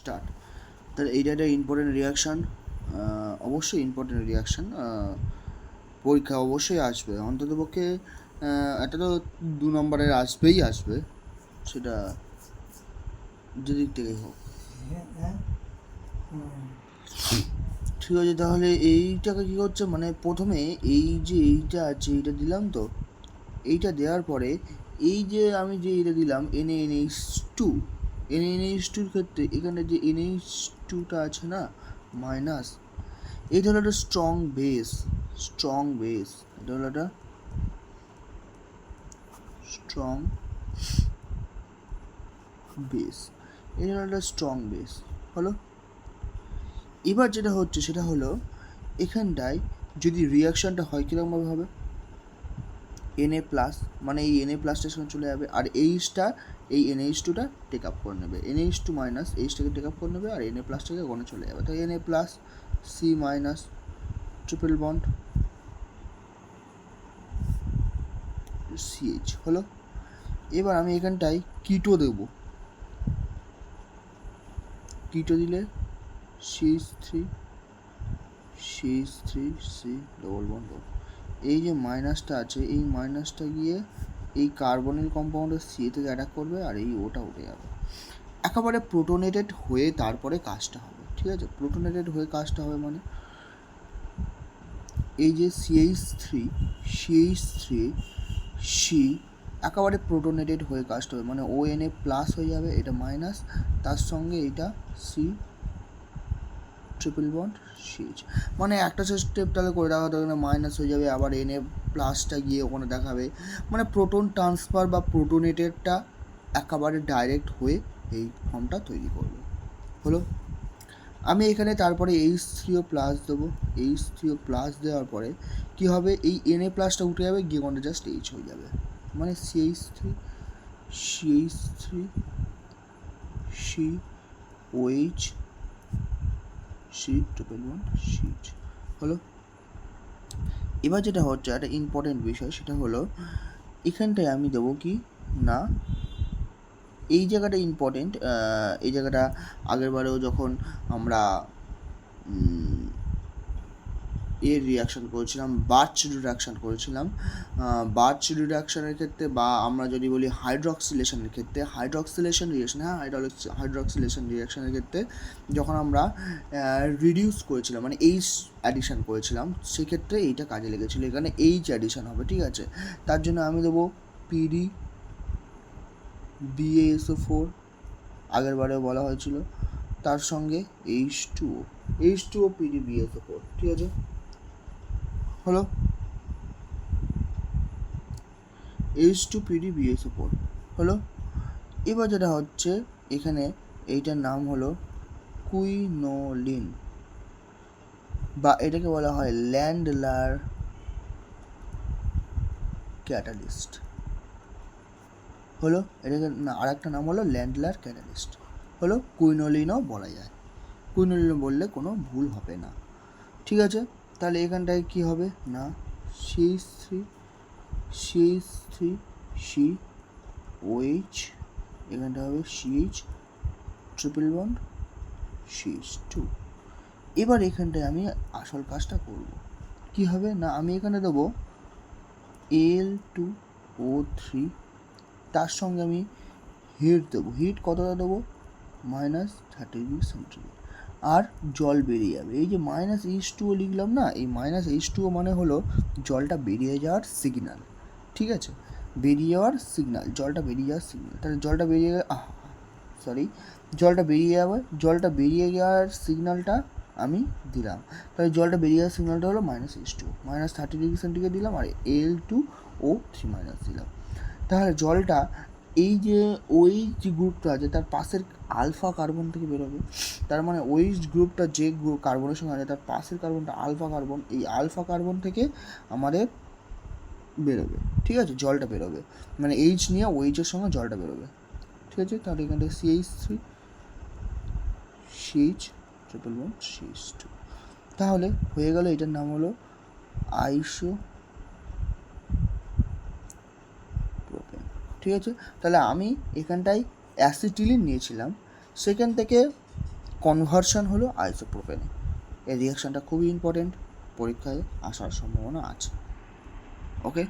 Start. তাহলে এইটা একটা ইম্পর্টেন্ট রিয়াকশান, অবশ্যই ইম্পর্টেন্ট রিয়াকশান, পরীক্ষা অবশ্যই আসবে, অন্ততপক্ষে একটা তো 2 নম্বরের আসবেই আসবে, সেটা যেদিক থেকেই হোক। ঠিক আছে, তাহলে এইটাকে কী করছে, মানে প্রথমে এই যে এইটা আছে এইটা দিলাম, তো এইটা দেওয়ার পরে এই যে আমি যে এটা দিলাম NaNH2, NaNH2-র ক্ষেত্রে এখানে যে NH2টা আছে না মাইনাস, এইটা হলো একটা স্ট্রং বেস, এটা হলো একটা স্ট্রং বেস, এটা হলো একটা স্ট্রং বেস হলো। এবার যেটা হচ্ছে সেটা হলো এখানটায় যদি রিয়াকশানটা হয় কীরকমভাবে হবে, Na প্লাস, মানে এই Na প্লাসটার সঙ্গে চলে যাবে, আর এইচটা এই NH2টা টেক আপ করে নেবে, NH2 মাইনাস এইচটাকে টেক আপ করে নেবে, আর Na প্লাসটাকে ওখানে চলে যাবে, তাই Na plus C minus triple bond CH হলো। এবার আমি এখানটায় কিটো দেব, কিটো দিলে CH3 C ডবল বন্ড, এই যে মাইনাসটা আছে এই মাইনাসটা গিয়ে এই কার্বনিল কম্পাউন্ডের সি থেকে অ্যাটাক করবে, আর এই ওটা উঠে যাবে, একেবারে প্রোটোনেটেড হয়ে তারপরে কাজটা হবে। ঠিক আছে, প্রোটোনেটেড হয়ে কাজটা হবে মানে এই যে CH3 C একেবারে প্রোটোনেটেড হয়ে কাজটা হবে, মানে ONA প্লাস হয়ে যাবে, এটা মাইনাস, তার সঙ্গে এটা C ট্রিপল বন্ড CH, মানে একটা স্টেপ তাহলে করে দেখাতে হবে, মাইনাস হয়ে যাবে, আবার Na প্লাসটা গিয়ে ওখানে দেখাবে, মানে প্রোটন ট্রান্সফার বা প্রোটোনেটেডটা একেবারে ডাইরেক্ট হয়ে এই ফর্মটা তৈরি করবে হলো। আমি এখানে তারপরে H3O প্লাস দেবো, H3O প্লাস দেওয়ার পরে কী হবে, এই Na প্লাসটা উঠে যাবে, গিয়ে কোনটা জাস্ট H হয়ে যাবে, মানে CH3 COH C triple bond CH হলো। এবার যেটা হচ্ছে একটা ইম্পর্টেন্ট বিষয়, সেটা হলো এখানটায় আমি দেবো কি না, এই জায়গাটা ইম্পর্টেন্ট, এই জায়গাটা আগেরবারেও যখন আমরা এর রিয়াকশান করেছিলাম, বার্চ রিডাকশানের ক্ষেত্রে, বা আমরা যদি বলি হাইড্রক্সিলেশনের ক্ষেত্রে, হাইড্রক্সিলেশন রিয়াকশানের ক্ষেত্রে যখন আমরা রিডিউস করেছিলাম, মানে এইচ অ্যাডিশান করেছিলাম, সেক্ষেত্রে এইটা কাজে লেগেছিলো, এখানে এইচ অ্যাডিশান হবে। ঠিক আছে, তার জন্য আমি দেবো PdBaSO4, আগের বারেও বলা হয়েছিল, তার সঙ্গে H2O PdBaSO4, ঠিক আছে হলো, H2PdBaSO4 হলো। এবার যেটা হচ্ছে এখানে এইটার নাম হলো কুইনোলিন, বা এটাকে বলা হয় ল্যান্ডলার ক্যাটালিস্ট হলো, এটাকে না আর একটা নাম হলো ল্যান্ডলার ক্যাটালিস্ট হলো, কুইনোলিনও বলা যায়, কুইনোলিন বললে কোনো ভুল হবে না। ঠিক আছে, তাহলে এখানটায় কী হবে না, CH3COH, এখানটা হবে CH ট্রিপল বন্ড CH2। এবার এখানটায় আমি আসল কাজটা করব, কি হবে না, আমি এখানে দেবো Al2O3, তার সঙ্গে আমি হিট দেবো, হিট কতটা দেবো, -30°C, আর জল বেরিয়ে যাবে, এই যে -H2O লিখলাম না, এই -H2O মানে হলো জলটা বেরিয়ে যাওয়ার সিগন্যাল। ঠিক আছে, বেরিয়ে যাওয়ার সিগন্যাল, জলটা বেরিয়ে যাওয়ার সিগন্যাল, তাহলে জলটা বেরিয়ে জলটা বেরিয়ে যাওয়ার সিগন্যালটা আমি দিলাম, তাহলে জলটা বেরিয়ে যাওয়ার সিগন্যালটা হলো -H2O, -30°C দিলাম, আর Al2O3 মাইনাস দিলাম, তাহলে জলটা এই যে OH গ্রুপটা আছে তার পাশের আলফা কার্বন থেকে বেরোবে, তার মানে OH গ্রুপটা যে কার্বনের সঙ্গে আছে তার পাশের কার্বনটা আলফা কার্বন, এই আলফা কার্বন থেকে আমাদের বেরোবে। ঠিক আছে, জলটা বেরোবে, মানে H নিয়ে OH-এর সঙ্গে জলটা বেরোবে। ঠিক আছে, তাহলে এখান থেকে CH3 CH triple bond CH2, তাহলে হয়ে গেল, এটার নাম হলো আইসোপ্রোপেন। ঠিক আছে, তাহলে আমি এখানটায় অ্যাসিটিলিন নিয়েছিলাম, সেখান থেকে কনভার্সন হলো আইসোপ্রোপেনে। এই রিয়াকশানটা খুবই ইম্পর্টেন্ট, পরীক্ষায় আসার সম্ভাবনা আছে। ওকে।